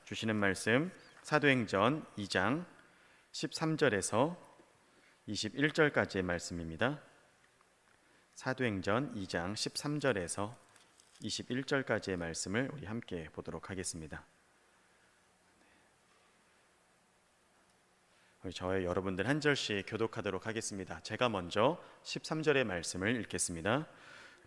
주시는 말씀 사도행전 2장 13절에서 21절까지의 말씀입니다. 사도행전 2장 13절에서 21절까지의 말씀을 우리 함께 보도록 하겠습니다. 저와 여러분들 한 절씩 교독하도록 하겠습니다. 제가 먼저 13절의 말씀을 읽겠습니다.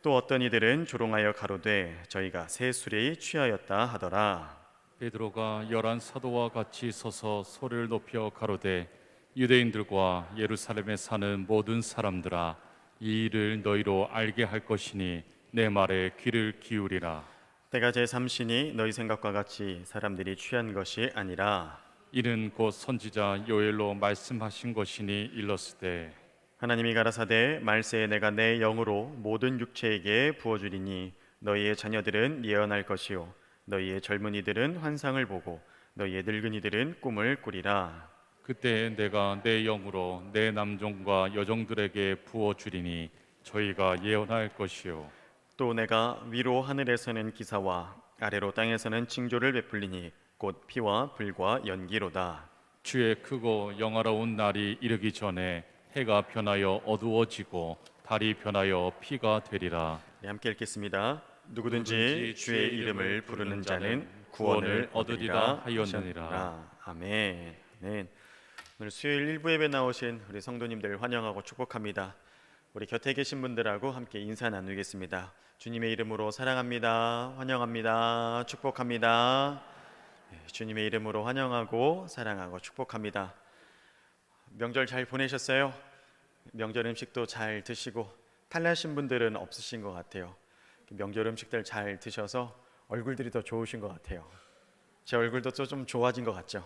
또 어떤 이들은 조롱하여 가로되 저희가 새 술에 취하였다 하더라. 베드로가 열한 사도와 같이 서서 소리를 높여 가로되 유대인들과 예루살렘에 사는 모든 사람들아, 이 일을 너희로 알게 할 것이니 내 말에 귀를 기울이라. 때가 제3시니 너희 생각과 같이 사람들이 취한 것이 아니라 이는 곧 선지자 요엘로 말씀하신 것이니 일렀으되 하나님이 가라사대 말세에 내가 내 영으로 모든 육체에게 부어주리니 너희의 자녀들은 예언할 것이요 너희의 젊은이들은 환상을 보고 너희의 늙은이들은 꿈을 꾸리라. 그때 내가 내 영으로 내 남종과 여종들에게 부어주리니 저희가 예언할 것이요 또 내가 위로 하늘에서는 기사와 아래로 땅에서는 징조를 베풀리니 곧 피와 불과 연기로다. 주의 크고 영화로운 날이 이르기 전에 해가 변하여 어두워지고 달이 변하여 피가 되리라. 네, 함께 읽겠습니다. 누구든지 주의 이름을 부르는 자는 구원을 얻으리라 하였느니라. 아멘. 네. 오늘 수요일 일부 예배 나오신 우리 성도님들 환영하고 축복합니다. 우리 곁에 계신 분들하고 함께 인사 나누겠습니다. 주님의 이름으로 사랑합니다. 환영합니다. 축복합니다. 네, 주님의 이름으로 환영하고 사랑하고 축복합니다. 명절 잘 보내셨어요? 명절 음식도 잘 드시고 탈나신 분들은 없으신 것 같아요. 명절 음식들 잘 드셔서 얼굴들이 더 좋으신 것 같아요. 제 얼굴도 좀 좋아진 것 같죠?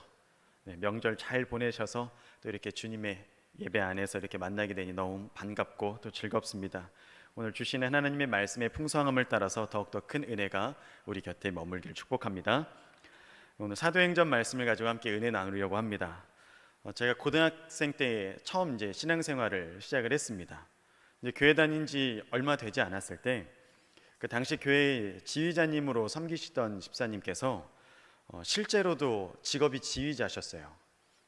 네, 명절 잘 보내셔서 또 이렇게 주님의 예배 안에서 이렇게 만나게 되니 너무 반갑고 또 즐겁습니다. 오늘 주시는 하나님의 말씀의 풍성함을 따라서 더욱더 큰 은혜가 우리 곁에 머물길 축복합니다. 오늘 사도행전 말씀을 가지고 함께 은혜 나누려고 합니다. 제가 고등학생 때 처음 이제 신앙생활을 시작을 했습니다. 이제 교회 다닌 지 얼마 되지 않았을 때 그 당시 교회 지휘자님으로 섬기시던 집사님께서 실제로도 직업이 지휘자셨어요.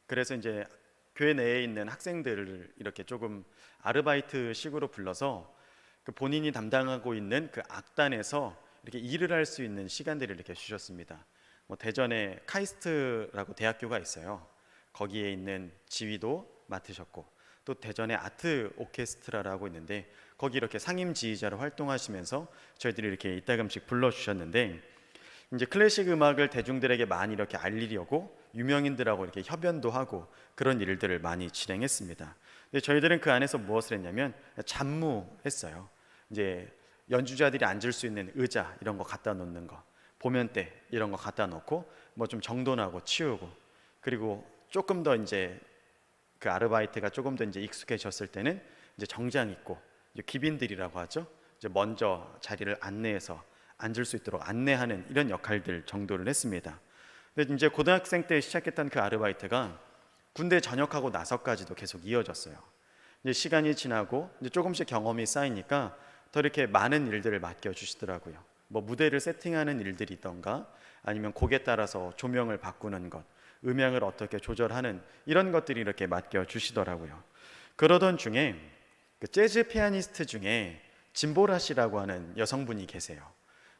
그래서 이제 교회 내에 있는 학생들을 이렇게 조금 아르바이트식으로 불러서 그 본인이 담당하고 있는 그 악단에서 이렇게 일을 할 수 있는 시간들을 이렇게 주셨습니다. 대전에 카이스트라고 대학교가 있어요. 거기에 있는 지휘도 맡으셨고 또 대전에 아트 오케스트라라고 있는데 거기 이렇게 상임 지휘자로 활동하시면서 저희들이 이렇게 이따금씩 불러주셨는데 이제 클래식 음악을 대중들에게 많이 이렇게 알리려고 유명인들하고 이렇게 협연도 하고 그런 일들을 많이 진행했습니다. 근데 저희들은 그 안에서 무엇을 했냐면 잡무했어요. 이제 연주자들이 앉을 수 있는 의자 이런 거 갖다 놓는 거, 보면대 이런 거 갖다 놓고 뭐 좀 정돈하고 치우고, 그리고 조금 더 이제 그 아르바이트가 조금 더 이제 익숙해졌을 때는 이제 정장 입고 이제 귀빈들이라고 하죠. 이제 먼저 자리를 안내해서 앉을 수 있도록 안내하는 이런 역할들 정도를 했습니다. 근데 이제 고등학생 때 시작했던 그 아르바이트가 군대 전역하고 나서까지도 계속 이어졌어요. 이제 시간이 지나고 이제 조금씩 경험이 쌓이니까 더 이렇게 많은 일들을 맡겨 주시더라고요. 뭐 무대를 세팅하는 일들이던가 아니면 곡에 따라서 조명을 바꾸는 것, 음향을 어떻게 조절하는 이런 것들이 이렇게 맡겨 주시더라고요. 그러던 중에 그 재즈 피아니스트 중에 진보라 씨라고 하는 여성분이 계세요.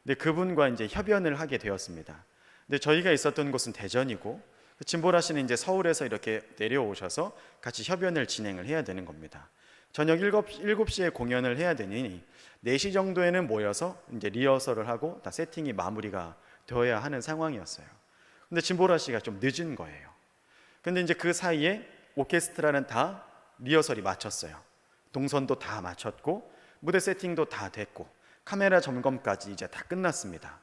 근데 그분과 이제 협연을 하게 되었습니다. 근데 저희가 있었던 곳은 대전이고 진보라 씨는 이제 서울에서 이렇게 내려오셔서 같이 협연을 진행을 해야 되는 겁니다. 저녁 7시에 공연을 해야 되니 4시 정도에는 모여서 이제 리허설을 하고 다 세팅이 마무리가 되어야 하는 상황이었어요. 근데 진보라 씨가 좀 늦은 거예요. 근데 이제 그 사이에 오케스트라는 다 리허설이 마쳤어요. 동선도 다 마쳤고 무대 세팅도 다 됐고 카메라 점검까지 이제 다 끝났습니다.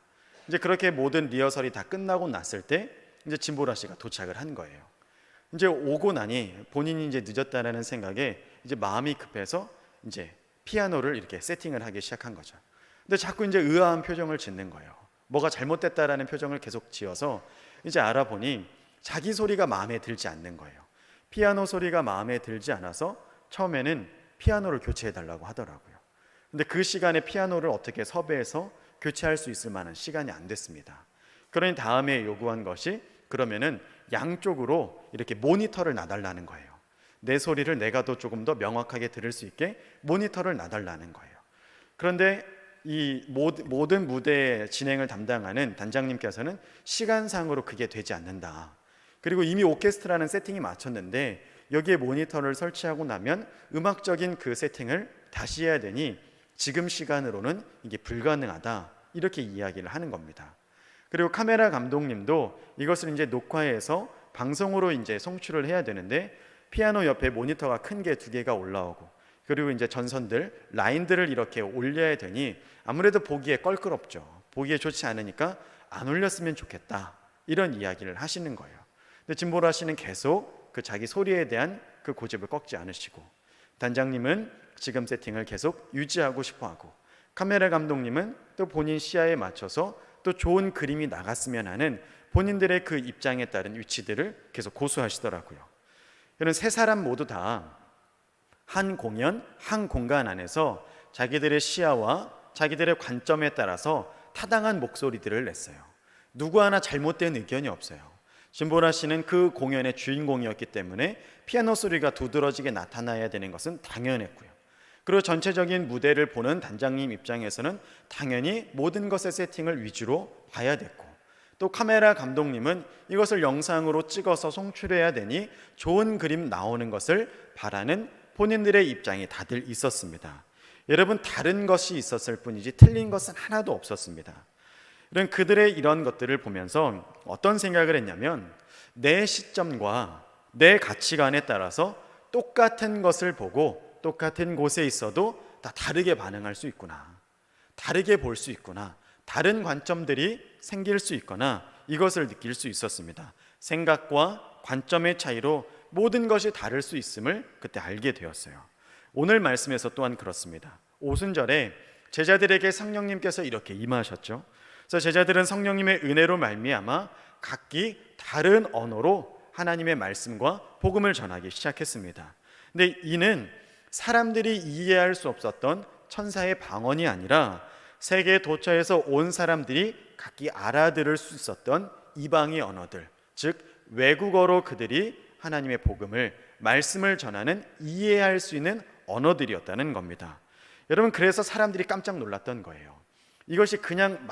이제 그렇게 모든 리허설이 다 끝나고 났을 때 이제 진보라 씨가 도착을 한 거예요. 이제 오고 나니 본인이 이제 늦었다라는 생각에 이제 마음이 급해서 이제 피아노를 이렇게 세팅을 하기 시작한 거죠. 근데 자꾸 이제 의아한 표정을 짓는 거예요. 뭐가 잘못됐다라는 표정을 계속 지어서 이제 알아보니 자기 소리가 마음에 들지 않는 거예요. 피아노 소리가 마음에 들지 않아서 처음에는 피아노를 교체해 달라고 하더라고요. 근데 그 시간에 피아노를 어떻게 섭외해서 교체할 수 있을 만한 시간이 안 됐습니다. 그러니 다음에 요구한 것이 그러면은 양쪽으로 이렇게 모니터를 놔달라는 거예요. 내 소리를 내가 조금 더 명확하게 들을 수 있게 모니터를 놔달라는 거예요. 그런데 이 모든 무대 진행을 담당하는 단장님께서는 시간상으로 그게 되지 않는다. 그리고 이미 오케스트라는 세팅이 맞췄는데 여기에 모니터를 설치하고 나면 음악적인 그 세팅을 다시 해야 되니 지금 시간으로는 이게 불가능하다. 이렇게 이야기를 하는 겁니다. 그리고 카메라 감독님도 이것을 이제 녹화해서 방송으로 이제 송출을 해야 되는데 피아노 옆에 모니터가 큰 게 2개가 올라오고 그리고 이제 전선들, 라인들을 이렇게 올려야 되니 아무래도 보기에 껄끄럽죠. 보기에 좋지 않으니까 안 올렸으면 좋겠다. 이런 이야기를 하시는 거예요. 근데 진보라 씨는 계속 그 자기 소리에 대한 그 고집을 꺾지 않으시고 단장님은 지금 세팅을 계속 유지하고 싶어 하고 카메라 감독님은 또 본인 시야에 맞춰서 또 좋은 그림이 나갔으면 하는 본인들의 그 입장에 따른 위치들을 계속 고수하시더라고요. 이런 세 사람 모두 다 한 공연, 한 공간 안에서 자기들의 시야와 자기들의 관점에 따라서 타당한 목소리들을 냈어요. 누구 하나 잘못된 의견이 없어요. 진보라 씨는 그 공연의 주인공이었기 때문에 피아노 소리가 두드러지게 나타나야 되는 것은 당연했고요. 그리고 전체적인 무대를 보는 단장님 입장에서는 당연히 모든 것의 세팅을 위주로 봐야 됐고 또 카메라 감독님은 이것을 영상으로 찍어서 송출해야 되니 좋은 그림 나오는 것을 바라는 본인들의 입장이 다들 있었습니다. 여러분 다른 것이 있었을 뿐이지 틀린 것은 하나도 없었습니다. 이런 그들의 이런 것들을 보면서 어떤 생각을 했냐면 내 시점과 내 가치관에 따라서 똑같은 것을 보고 똑같은 곳에 있어도 다 다르게 반응할 수 있구나. 다르게 볼 수 있구나. 다른 관점들이 생길 수 있거나 이것을 느낄 수 있었습니다. 생각과 관점의 차이로 모든 것이 다를 수 있음을 그때 알게 되었어요. 오늘 말씀에서 또한 그렇습니다. 오순절에 제자들에게 성령님께서 이렇게 임하셨죠. 그래서 제자들은 성령님의 은혜로 말미암아 각기 다른 언어로 하나님의 말씀과 복음을 전하기 시작했습니다. 근데 이는 사람들이 이해할 수 없었던 천사의 방언이 아니라 세계 도처에서 온 사람들이 각기 알아들을 수 있었던 이방의 언어들, 즉 외국어로 그들이 하나님의 복음을 말씀을 전하는 이해할 수 있는 언어들이었다는 겁니다. 여러분 그래서 사람들이 깜짝 놀랐던 거예요. 이것이 그냥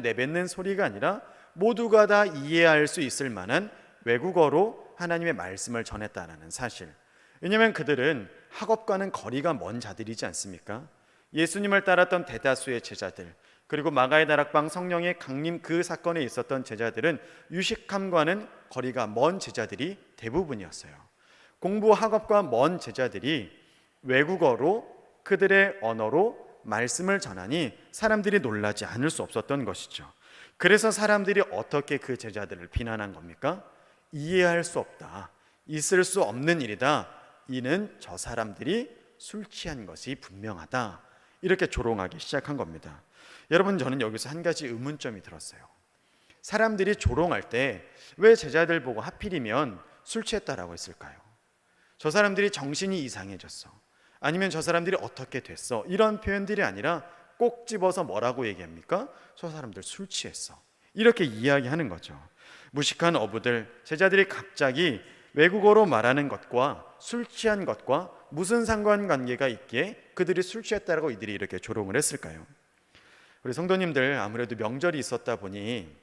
내뱉는 소리가 아니라 모두가 다 이해할 수 있을 만한 외국어로 하나님의 말씀을 전했다는 사실. 왜냐하면 그들은 학업과는 거리가 먼 자들이지 않습니까? 예수님을 따랐던 대다수의 제자들 그리고 마가의 다락방 성령의 강림 그 사건에 있었던 제자들은 유식함과는 거리가 먼 제자들이 대부분이었어요. 공부 학업과 먼 제자들이 외국어로 그들의 언어로 말씀을 전하니 사람들이 놀라지 않을 수 없었던 것이죠. 그래서 사람들이 어떻게 그 제자들을 비난한 겁니까? 이해할 수 없다. 있을 수 없는 일이다. 이는 저 사람들이 술 취한 것이 분명하다. 이렇게 조롱하기 시작한 겁니다. 여러분 저는 여기서 한 가지 의문점이 들었어요. 사람들이 조롱할 때 왜 제자들 보고 하필이면 술 취했다라고 했을까요? 저 사람들이 정신이 이상해졌어. 아니면 저 사람들이 어떻게 됐어. 이런 표현들이 아니라 꼭 집어서 뭐라고 얘기합니까? 저 사람들 술 취했어. 이렇게 이야기하는 거죠. 무식한 어부들, 제자들이 갑자기 외국어로 말하는 것과 술 취한 것과 무슨 상관관계가 있기에 그들이 술 취했다라고 이들이 이렇게 조롱을 했을까요? 우리 성도님들 아무래도 명절이 있었다 보니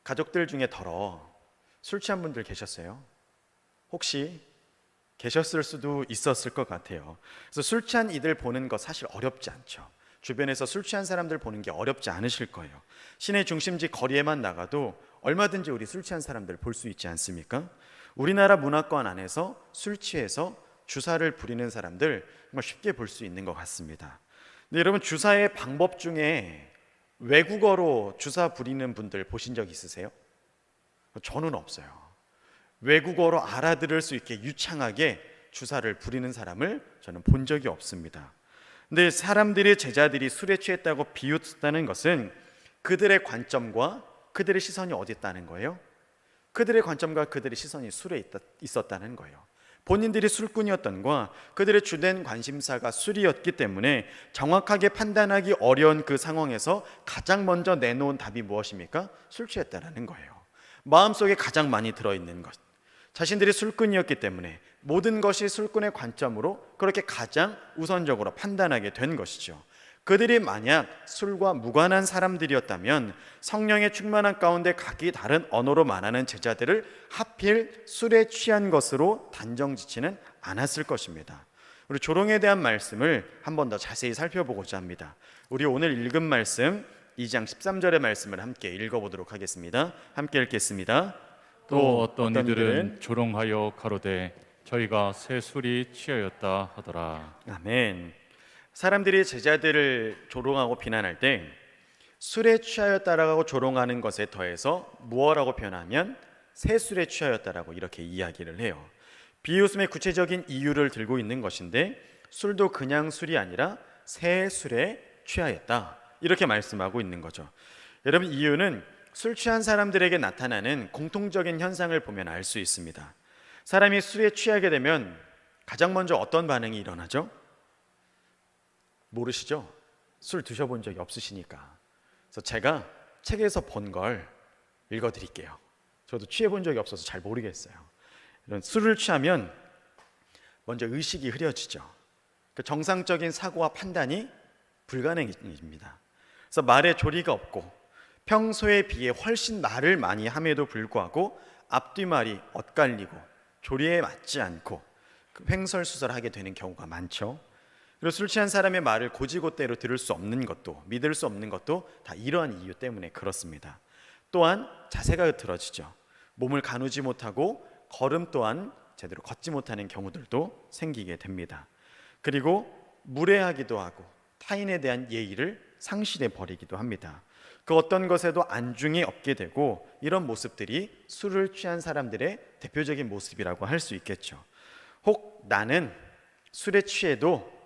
가족들 중에 덜어 술 취한 분들 계셨어요? 혹시 계셨을 수도 있었을 것 같아요. 그래서 술 취한 이들 보는 거 사실 어렵지 않죠. 주변에서 술 취한 사람들 보는 게 어렵지 않으실 거예요. 시내 중심지 거리에만 나가도 얼마든지 우리 술 취한 사람들 볼 수 있지 않습니까? 우리나라 문화권 안에서 술 취해서 주사를 부리는 사람들 정말 쉽게 볼 수 있는 것 같습니다. 근데 여러분 주사의 방법 중에 외국어로 주사 부리는 분들 보신 적 있으세요? 저는 없어요. 외국어로 알아들을 수 있게 유창하게 주사를 부리는 사람을 저는 본 적이 없습니다. 근데 사람들이 제자들이 술에 취했다고 비웃다는 것은 그들의 관점과 그들의 시선이 어디 있다는 거예요? 그들의 관점과 그들의 시선이 술에 있었다는 거예요. 본인들이 술꾼이었던과 그들의 주된 관심사가 술이었기 때문에 정확하게 판단하기 어려운 그 상황에서 가장 먼저 내놓은 답이 무엇입니까? 술 취했다라는 거예요. 마음속에 가장 많이 들어있는 것, 자신들이 술꾼이었기 때문에 모든 것이 술꾼의 관점으로 그렇게 가장 우선적으로 판단하게 된 것이죠. 그들이 만약 술과 무관한 사람들이었다면 성령의 충만한 가운데 각기 다른 언어로 말하는 제자들을 하필 술에 취한 것으로 단정짓지는 않았을 것입니다. 우리 조롱에 대한 말씀을 한 번 더 자세히 살펴보고자 합니다. 우리 오늘 읽은 말씀 2장 13절의 말씀을 함께 읽어보도록 하겠습니다. 함께 읽겠습니다. 또 어떤 이들은 조롱하여 가로되 저희가 새 술이 취하였다 하더라. 아멘. 사람들이 제자들을 조롱하고 비난할 때 술에 취하였다라고 조롱하는 것에 더해서 무엇라고 표현하면 새 술에 취하였다라고 이렇게 이야기를 해요. 비웃음의 구체적인 이유를 들고 있는 것인데 술도 그냥 술이 아니라 새 술에 취하였다 이렇게 말씀하고 있는 거죠. 여러분, 이유는 술 취한 사람들에게 나타나는 공통적인 현상을 보면 알 수 있습니다. 사람이 술에 취하게 되면 가장 먼저 어떤 반응이 일어나죠? 모르시죠? 술 드셔본 적이 없으시니까. 그래서 제가 책에서 본 걸 읽어드릴게요. 저도 취해본 적이 없어서 잘 모르겠어요. 이런 술을 취하면 먼저 의식이 흐려지죠. 그 정상적인 사고와 판단이 불가능해집니다. 그래서 말에 조리가 없고 평소에 비해 훨씬 말을 많이 함에도 불구하고 앞뒤말이 엇갈리고 조리에 맞지 않고 횡설수설하게 되는 경우가 많죠. 그리고 술 취한 사람의 말을 고지고대로 들을 수 없는 것도, 믿을 수 없는 것도 다 이러한 이유 때문에 그렇습니다. 또한 자세가 흐트러지죠. 몸을 가누지 못하고 걸음 또한 제대로 걷지 못하는 경우들도 생기게 됩니다. 그리고 무례하기도 하고 타인에 대한 예의를 상실해 버리기도 합니다. 그 어떤 것에도 안중이 없게 되고 이런 모습들이 술을 취한 사람들의 대표적인 모습이라고 할 수 있겠죠. 혹 나는 술에 취해도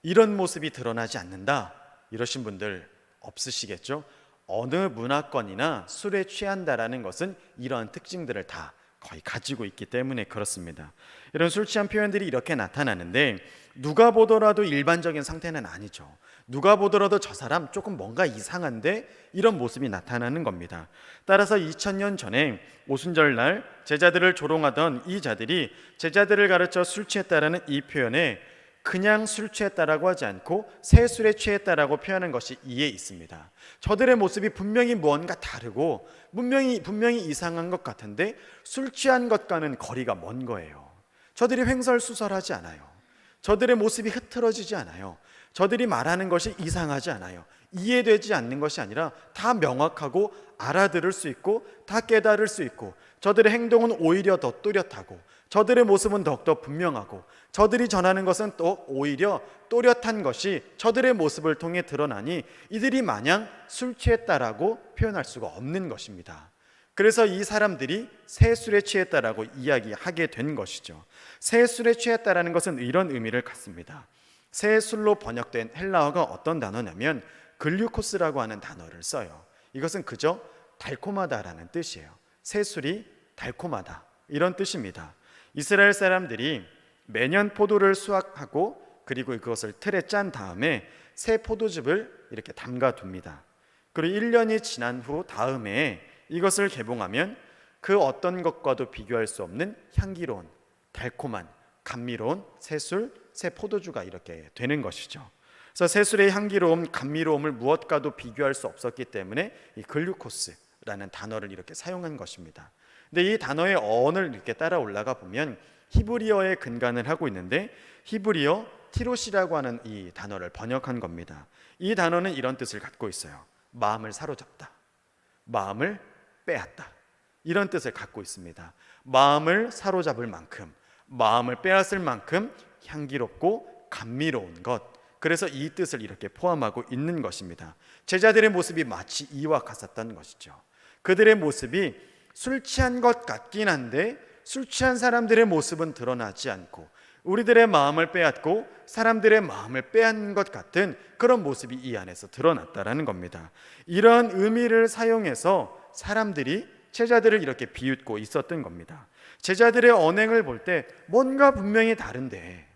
이런 모습이 드러나지 않는다 이러신 분들 없으시겠죠? 어느 문화권이나 술에 취한다라는 것은 이러한 특징들을 다 거의 가지고 있기 때문에 그렇습니다. 이런 술 취한 표현들이 이렇게 나타나는데 누가 보더라도 일반적인 상태는 아니죠. 누가 보더라도 저 사람 조금 뭔가 이상한데 이런 모습이 나타나는 겁니다. 따라서 2000년 전에 오순절날 제자들을 조롱하던 이 자들이 제자들을 가르쳐 술 취했다라는 이 표현에 그냥 술 취했다라고 하지 않고 새 술에 취했다라고 표현한 것이 이에 있습니다. 저들의 모습이 분명히 무언가 다르고 분명히 이상한 것 같은데 술 취한 것과는 거리가 먼 거예요. 저들이 횡설수설하지 않아요. 저들의 모습이 흐트러지지 않아요. 저들이 말하는 것이 이상하지 않아요. 이해되지 않는 것이 아니라 다 명확하고 알아들을 수 있고 다 깨달을 수 있고 저들의 행동은 오히려 더 또렷하고 저들의 모습은 더욱더 분명하고 저들이 전하는 것은 또 오히려 또렷한 것이 저들의 모습을 통해 드러나니 이들이 마냥 술 취했다라고 표현할 수가 없는 것입니다. 그래서 이 사람들이 새 술에 취했다라고 이야기하게 된 것이죠. 새 술에 취했다라는 것은 이런 의미를 갖습니다. 새 술로 번역된 헬라어가 어떤 단어냐면 글류코스라고 하는 단어를 써요. 이것은 그저 달콤하다라는 뜻이에요. 새 술이 달콤하다 이런 뜻입니다. 이스라엘 사람들이 매년 포도를 수확하고 그리고 그것을 틀에 짠 다음에 새 포도즙을 이렇게 담가 둡니다. 그리고 1년이 지난 후 다음에 이것을 개봉하면 그 어떤 것과도 비교할 수 없는 향기로운 달콤한 감미로운 새술, 새 포도주가 이렇게 되는 것이죠. 그래서 새술의 향기로움, 감미로움을 무엇과도 비교할 수 없었기 때문에 이 글루코스라는 단어를 이렇게 사용한 것입니다. 근데 이 단어의 어원을 이렇게 따라 올라가 보면 히브리어에 근간을 하고 있는데 히브리어 티로시라고 하는 이 단어를 번역한 겁니다. 이 단어는 이런 뜻을 갖고 있어요. 마음을 사로잡다, 마음을 빼앗다 이런 뜻을 갖고 있습니다. 마음을 사로잡을 만큼, 마음을 빼앗을 만큼 향기롭고 감미로운 것, 그래서 이 뜻을 이렇게 포함하고 있는 것입니다. 제자들의 모습이 마치 이와 같았던 것이죠. 그들의 모습이 술 취한 것 같긴 한데 술 취한 사람들의 모습은 드러나지 않고 우리들의 마음을 빼앗고 사람들의 마음을 빼앗는 것 같은 그런 모습이 이 안에서 드러났다라는 겁니다. 이런 의미를 사용해서 사람들이 제자들을 이렇게 비웃고 있었던 겁니다. 제자들의 언행을 볼 때 뭔가 분명히 다른데,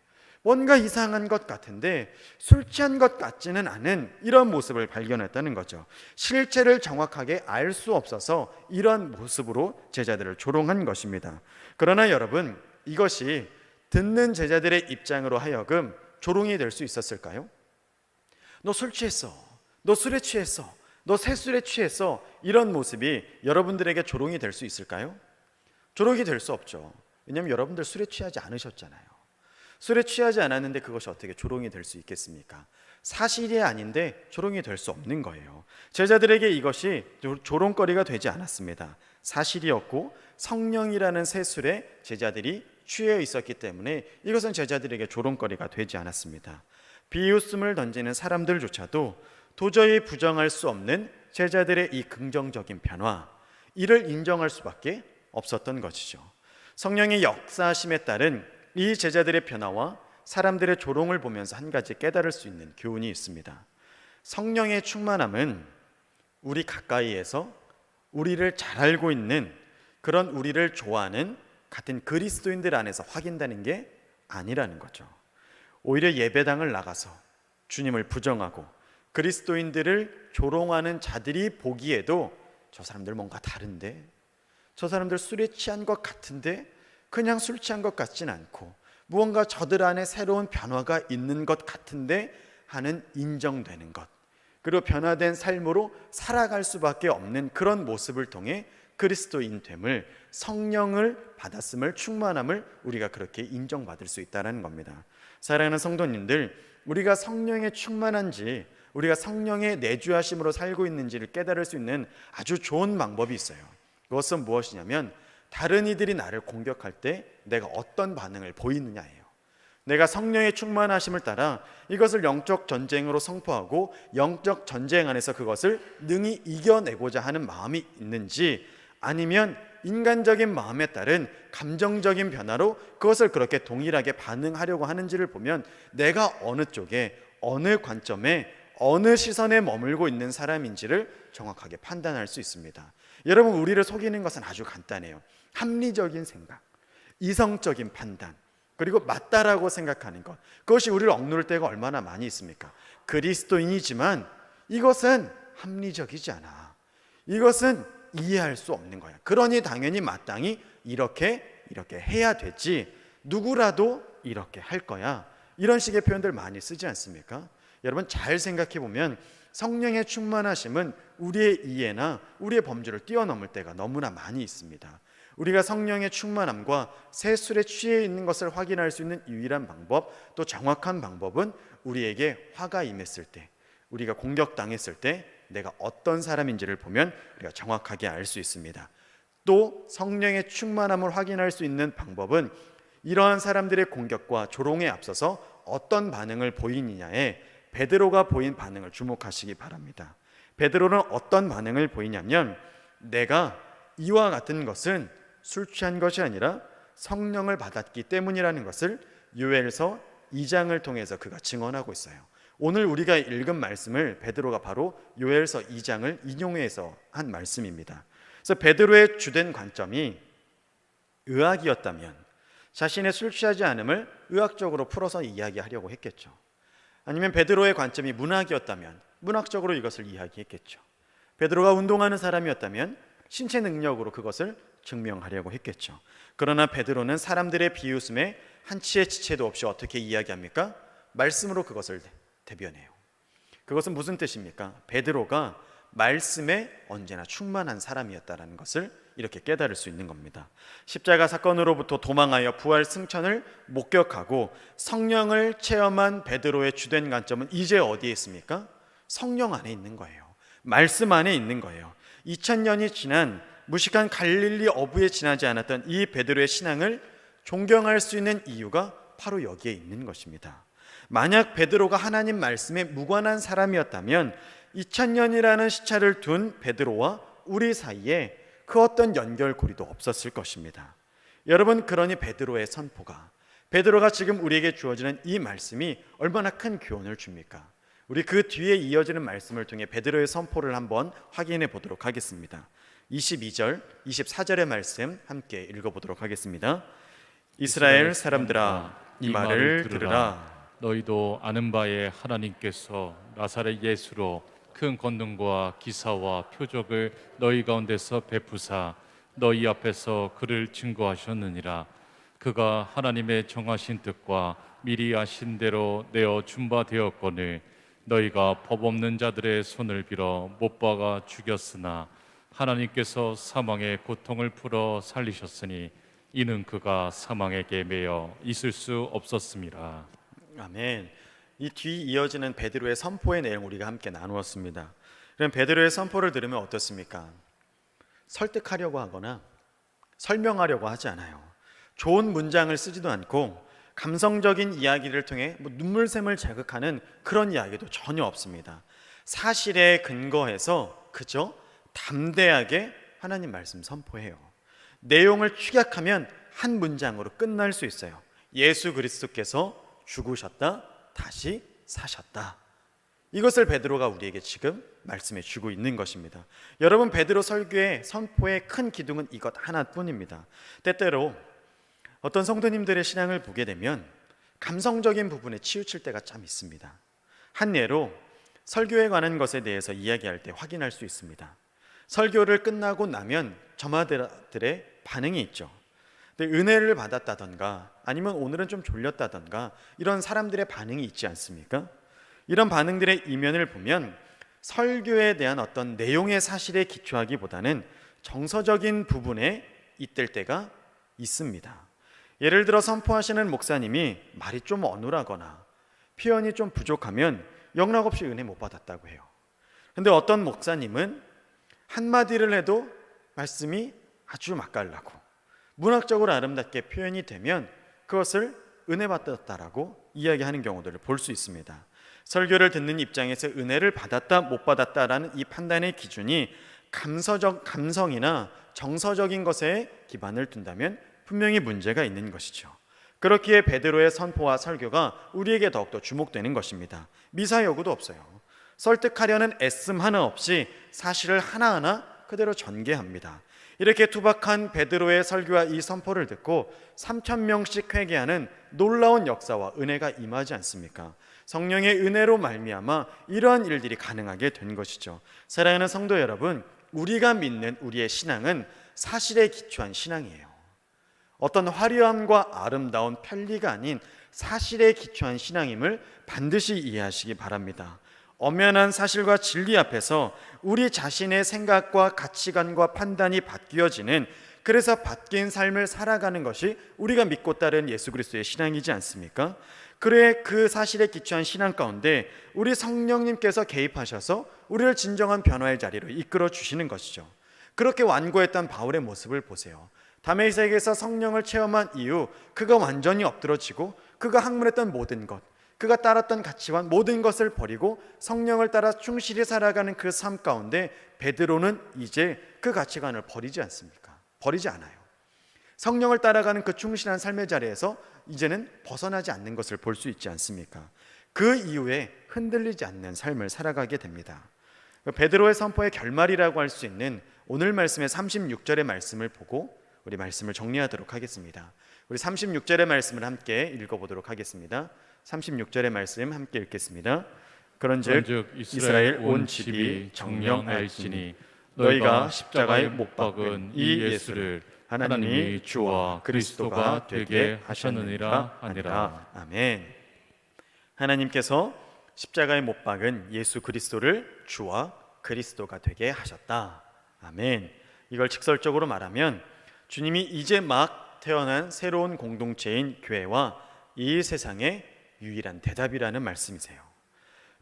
뭔가 이상한 것 같은데 술 취한 것 같지는 않은 이런 모습을 발견했다는 거죠. 실체를 정확하게 알 수 없어서 이런 모습으로 제자들을 조롱한 것입니다. 그러나 여러분, 이것이 듣는 제자들의 입장으로 하여금 조롱이 될 수 있었을까요? 너 술 취했어, 너 술에 취했어, 너 새술에 취했어, 이런 모습이 여러분들에게 조롱이 될 수 있을까요? 조롱이 될 수 없죠. 왜냐하면 여러분들 술에 취하지 않으셨잖아요. 술에 취하지 않았는데 그것이 어떻게 조롱이 될 수 있겠습니까? 사실이 아닌데 조롱이 될 수 없는 거예요. 제자들에게 이것이 조롱거리가 되지 않았습니다. 사실이었고 성령이라는 새술에 제자들이 취해 있었기 때문에 이것은 제자들에게 조롱거리가 되지 않았습니다. 비웃음을 던지는 사람들조차도 도저히 부정할 수 없는 제자들의 이 긍정적인 변화, 이를 인정할 수밖에 없었던 것이죠. 성령의 역사하심에 따른 이 제자들의 변화와 사람들의 조롱을 보면서 한 가지 깨달을 수 있는 교훈이 있습니다. 성령의 충만함은 우리 가까이에서 우리를 잘 알고 있는 그런 우리를 좋아하는 같은 그리스도인들 안에서 확인되는 게 아니라는 거죠. 오히려 예배당을 나가서 주님을 부정하고 그리스도인들을 조롱하는 자들이 보기에도 저 사람들 뭔가 다른데, 저 사람들 술에 취한 것 같은데 그냥 술 취한 것 같진 않고 무언가 저들 안에 새로운 변화가 있는 것 같은데 하는 인정되는 것, 그리고 변화된 삶으로 살아갈 수밖에 없는 그런 모습을 통해 그리스도인됨을, 성령을 받았음을, 충만함을 우리가 그렇게 인정받을 수 있다는 겁니다. 사랑하는 성도님들, 우리가 성령에 충만한지, 우리가 성령의 내주하심으로 살고 있는지를 깨달을 수 있는 아주 좋은 방법이 있어요. 그것은 무엇이냐면 다른 이들이 나를 공격할 때 내가 어떤 반응을 보이느냐예요. 내가 성령의 충만하심을 따라 이것을 영적 전쟁으로 선포하고 영적 전쟁 안에서 그것을 능히 이겨내고자 하는 마음이 있는지, 아니면 인간적인 마음에 따른 감정적인 변화로 그것을 그렇게 동일하게 반응하려고 하는지를 보면 내가 어느 쪽에, 어느 관점에, 어느 시선에 머물고 있는 사람인지를 정확하게 판단할 수 있습니다. 여러분, 우리를 속이는 것은 아주 간단해요. 합리적인 생각, 이성적인 판단, 그리고 맞다라고 생각하는 것, 그것이 우리를 억누를 때가 얼마나 많이 있습니까? 그리스도인이지만 이것은 합리적이지 않아, 이것은 이해할 수 없는 거야. 그러니 당연히 마땅히 이렇게 해야 되지, 누구라도 이렇게 할 거야, 이런 식의 표현들 많이 쓰지 않습니까? 여러분, 잘 생각해 보면 성령의 충만하심은 우리의 이해나 우리의 범주를 뛰어넘을 때가 너무나 많이 있습니다. 우리가 성령의 충만함과 새 술에 취해 있는 것을 확인할 수 있는 유일한 방법, 또 정확한 방법은 우리에게 화가 임했을 때, 우리가 공격당했을 때 내가 어떤 사람인지를 보면 우리가 정확하게 알 수 있습니다. 또 성령의 충만함을 확인할 수 있는 방법은 이러한 사람들의 공격과 조롱에 앞서서 어떤 반응을 보이느냐에 베드로가 보인 반응을 주목하시기 바랍니다. 베드로는 어떤 반응을 보이냐면, 내가 이와 같은 것은 술 취한 것이 아니라 성령을 받았기 때문이라는 것을 요엘서 2장을 통해서 그가 증언하고 있어요. 오늘 우리가 읽은 말씀을 베드로가 바로 요엘서 2장을 인용해서 한 말씀입니다. 그래서 베드로의 주된 관점이 의학이었다면 자신의 술 취하지 않음을 의학적으로 풀어서 이야기하려고 했겠죠. 아니면 베드로의 관점이 문학이었다면 문학적으로 이것을 이야기했겠죠. 베드로가 운동하는 사람이었다면 신체 능력으로 그것을 증명하려고 했겠죠. 그러나 베드로는 사람들의 비웃음에 한치의 지체도 없이 어떻게 이야기합니까? 말씀으로 그것을 대변해요. 그것은 무슨 뜻입니까? 베드로가 말씀에 언제나 충만한 사람이었다는 것을 이렇게 깨달을 수 있는 겁니다. 십자가 사건으로부터 도망하여 부활 승천을 목격하고 성령을 체험한 베드로의 주된 관점은 이제 어디에 있습니까? 성령 안에 있는 거예요. 말씀 안에 있는 거예요. 2000년이 지난 무식한 갈릴리 어부에 지나지 않았던 이 베드로의 신앙을 존경할 수 있는 이유가 바로 여기에 있는 것입니다. 만약 베드로가 하나님 말씀에 무관한 사람이었다면 2000년이라는 시차를 둔 베드로와 우리 사이에 그 어떤 연결고리도 없었을 것입니다. 여러분, 그러니 베드로의 선포가, 베드로가 지금 우리에게 주어지는 이 말씀이 얼마나 큰 교훈을 줍니까? 우리 그 뒤에 이어지는 말씀을 통해 베드로의 선포를 한번 확인해 보도록 하겠습니다. 22절, 24절의 말씀 함께 읽어보도록 하겠습니다. 이스라엘 사람들아, 이 말을 들으라. 너희도 아는 바에 하나님께서 나사렛 예수로 큰 권능과 기사와 표적을 너희 가운데서 베푸사 너희 앞에서 그를 증거하셨느니라. 그가 하나님의 정하신 뜻과 미리 아신 대로 내어 준 바 되었거늘 너희가 법 없는 자들의 손을 빌어 못 박아 죽였으나 하나님께서 사망의 고통을 풀어 살리셨으니 이는 그가 사망에게 매여 있을 수 없었습니다. 아멘. 이 뒤 이어지는 베드로의 선포의 내용 우리가 함께 나누었습니다. 그럼 베드로의 선포를 들으면 어떻습니까? 설득하려고 하거나 설명하려고 하지 않아요. 좋은 문장을 쓰지도 않고 감성적인 이야기를 통해 눈물샘을 자극하는 그런 이야기도 전혀 없습니다. 사실에 근거해서 그저 담대하게 하나님 말씀 선포해요. 내용을 축약하면 한 문장으로 끝날 수 있어요. 예수 그리스도께서 죽으셨다, 다시 사셨다. 이것을 베드로가 우리에게 지금 말씀해 주고 있는 것입니다. 여러분, 베드로 설교의 선포의 큰 기둥은 이것 하나뿐입니다. 때때로 어떤 성도님들의 신앙을 보게 되면 감성적인 부분에 치우칠 때가 참 있습니다. 한 예로 설교에 관한 것에 대해서 이야기할 때 확인할 수 있습니다. 설교를 끝나고 나면 저마다들의 반응이 있죠. 근데 은혜를 받았다던가 아니면 오늘은 좀 졸렸다던가 이런 사람들의 반응이 있지 않습니까? 이런 반응들의 이면을 보면 설교에 대한 어떤 내용의 사실에 기초하기보다는 정서적인 부분에 잇들 때가 있습니다. 예를 들어 선포하시는 목사님이 말이 좀 어눌하거나 표현이 좀 부족하면 영락없이 은혜 못 받았다고 해요. 근데 어떤 목사님은 한마디를 해도 말씀이 아주 맛깔나고 문학적으로 아름답게 표현이 되면 그것을 은혜 받았다라고 이야기하는 경우들을 볼 수 있습니다. 설교를 듣는 입장에서 은혜를 받았다 못 받았다라는 이 판단의 기준이 감성이나 정서적인 것에 기반을 둔다면 분명히 문제가 있는 것이죠. 그렇기에 베드로의 선포와 설교가 우리에게 더욱더 주목되는 것입니다. 미사여구도 없어요. 설득하려는 애씀 하나 없이 사실을 하나하나 그대로 전개합니다. 이렇게 투박한 베드로의 설교와 이 선포를 듣고 3,000명씩 회개하는 놀라운 역사와 은혜가 임하지 않습니까? 성령의 은혜로 말미암아 이러한 일들이 가능하게 된 것이죠. 사랑하는 성도 여러분, 우리가 믿는 우리의 신앙은 사실에 기초한 신앙이에요. 어떤 화려함과 아름다운 편리가 아닌 사실에 기초한 신앙임을 반드시 이해하시기 바랍니다. 엄연한 사실과 진리 앞에서 우리 자신의 생각과 가치관과 판단이 바뀌어지는, 그래서 바뀐 삶을 살아가는 것이 우리가 믿고 따른 예수 그리스도의 신앙이지 않습니까? 그래, 그 사실에 기초한 신앙 가운데 우리 성령님께서 개입하셔서 우리를 진정한 변화의 자리로 이끌어 주시는 것이죠. 그렇게 완고했던 바울의 모습을 보세요. 다메섹에서 성령을 체험한 이후 그가 완전히 엎드러지고 그가 학문했던 모든 것, 그가 따랐던 가치관 모든 것을 버리고 성령을 따라 충실히 살아가는 그 삶 가운데 베드로는 이제 그 가치관을 버리지 않습니까? 버리지 않아요. 성령을 따라가는 그 충실한 삶의 자리에서 이제는 벗어나지 않는 것을 볼 수 있지 않습니까? 그 이후에 흔들리지 않는 삶을 살아가게 됩니다. 베드로의 선포의 결말이라고 할 수 있는 오늘 말씀의 36절의 말씀을 보고 우리 말씀을 정리하도록 하겠습니다. 우리 36절의 말씀을 함께 읽어보도록 하겠습니다. 36절의 말씀 함께 읽겠습니다. 그런즉 이스라엘 온 집이 정령 알지니 너희가 십자가에 못 박은 이 예수를 하나님이 주와 그리스도가 되게 하셨느니라 하니라. 아멘. 하나님께서 십자가에 못 박은 예수 그리스도를 주와 그리스도가 되게 하셨다. 아멘. 이걸 직설적으로 말하면 주님이 이제 막 태어난 새로운 공동체인 교회와 이 세상의 유일한 대답이라는 말씀이세요.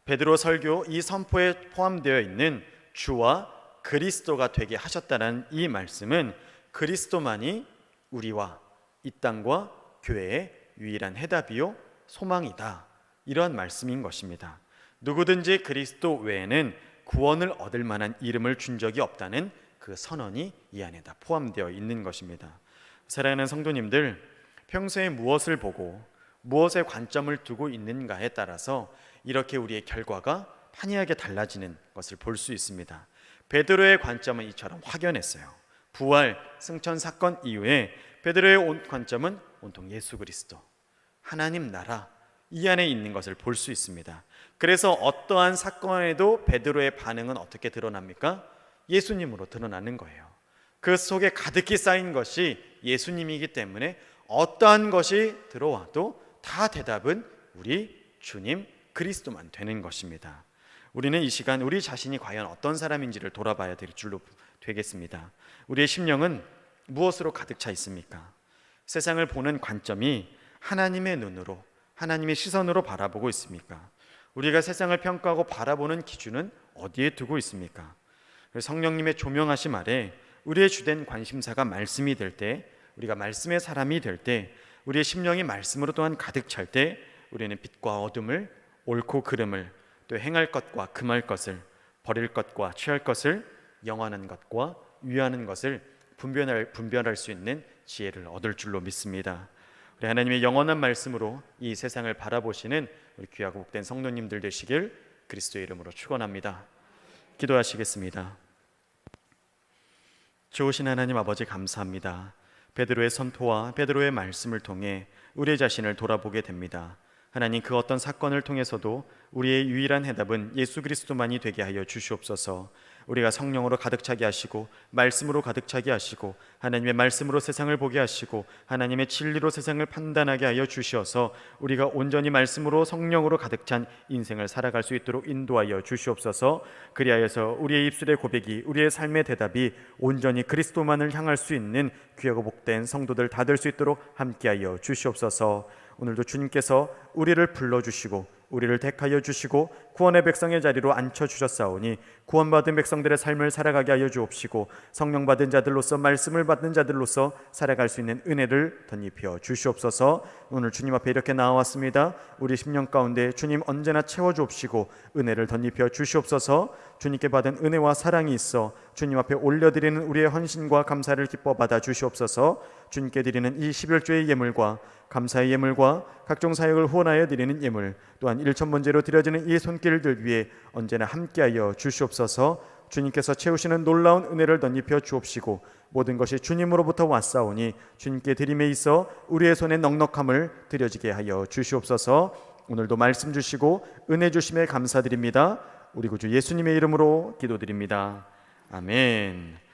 베드로 설교 이 선포에 포함되어 있는 주와 그리스도가 되게 하셨다는 이 말씀은 그리스도만이 우리와 이 땅과 교회의 유일한 해답이요 소망이다, 이런 말씀인 것입니다. 누구든지 그리스도 외에는 구원을 얻을 만한 이름을 준 적이 없다는 그 선언이 이 안에 다 포함되어 있는 것입니다. 사랑하는 성도님들, 평소에 무엇을 보고 무엇에 관점을 두고 있는가에 따라서 이렇게 우리의 결과가 판이하게 달라지는 것을 볼 수 있습니다. 베드로의 관점은 이처럼 확연했어요. 부활, 승천 사건 이후에 베드로의 관점은 온통 예수 그리스도, 하나님 나라 이 안에 있는 것을 볼 수 있습니다. 그래서 어떠한 사건에도 베드로의 반응은 어떻게 드러납니까? 예수님으로 드러나는 거예요. 그 속에 가득히 쌓인 것이 예수님이기 때문에 어떠한 것이 들어와도 다 대답은 우리 주님 그리스도만 되는 것입니다. 우리는 이 시간 우리 자신이 과연 어떤 사람인지를 돌아봐야 될 줄로 되겠습니다. 우리의 심령은 무엇으로 가득 차 있습니까? 세상을 보는 관점이 하나님의 눈으로, 하나님의 시선으로 바라보고 있습니까? 우리가 세상을 평가하고 바라보는 기준은 어디에 두고 있습니까? 성령님의 조명하심 아래 우리의 주된 관심사가 말씀이 될 때, 우리가 말씀의 사람이 될 때, 우리의 심령이 말씀으로 또한 가득 찰 때 우리는 빛과 어둠을, 옳고 그름을, 또 행할 것과 금할 것을, 버릴 것과 취할 것을, 영원한 것과 위하는 것을 분별할 수 있는 지혜를 얻을 줄로 믿습니다. 우리 하나님의 영원한 말씀으로 이 세상을 바라보시는 우리 귀하고 복된 성도님들 되시길 그리스도의 이름으로 축원합니다. 기도하시겠습니다. 좋으신 하나님 아버지 감사합니다. 베드로의 선포와 베드로의 말씀을 통해 우리 자신을 돌아보게 됩니다. 하나님, 그 어떤 사건을 통해서도 우리의 유일한 해답은 예수 그리스도만이 되게 하여 주시옵소서. 우리가 성령으로 가득 차게 하시고 말씀으로 가득 차게 하시고 하나님의 말씀으로 세상을 보게 하시고 하나님의 진리로 세상을 판단하게 하여 주시어서 우리가 온전히 말씀으로 성령으로 가득 찬 인생을 살아갈 수 있도록 인도하여 주시옵소서. 그리하여서 우리의 입술의 고백이, 우리의 삶의 대답이 온전히 그리스도만을 향할 수 있는 귀하고 복된 성도들 다 될 수 있도록 함께하여 주시옵소서. 오늘도 주님께서 우리를 불러주시고 우리를 택하여 주시고 구원의 백성의 자리로 앉혀주셨사오니 구원받은 백성들의 삶을 살아가게 하여 주옵시고 성령 받은 자들로서, 말씀을 받는 자들로서 살아갈 수 있는 은혜를 덧입혀 주시옵소서. 오늘 주님 앞에 이렇게 나와왔습니다. 우리 심령 가운데 주님 언제나 채워주옵시고 은혜를 덧입혀 주시옵소서. 주님께 받은 은혜와 사랑이 있어 주님 앞에 올려드리는 우리의 헌신과 감사를 기뻐 받아 주시옵소서. 주님께 드리는 이 11조의 예물과 감사의 예물과 각종 사역을 후원하여 드리는 예물, 또한 일천번제로 드려지는 이 손길들 위해 언제나 함께하여 주시옵소서. 주님께서 채우시는 놀라운 은혜를 덧입혀 주옵시고 모든 것이 주님으로부터 왔사오니 주님께 드림에 있어 우리의 손에 넉넉함을 드려지게 하여 주시옵소서. 오늘도 말씀 주시고 은혜 주심에 감사드립니다. 우리 구주 예수님의 이름으로 기도드립니다. 아멘.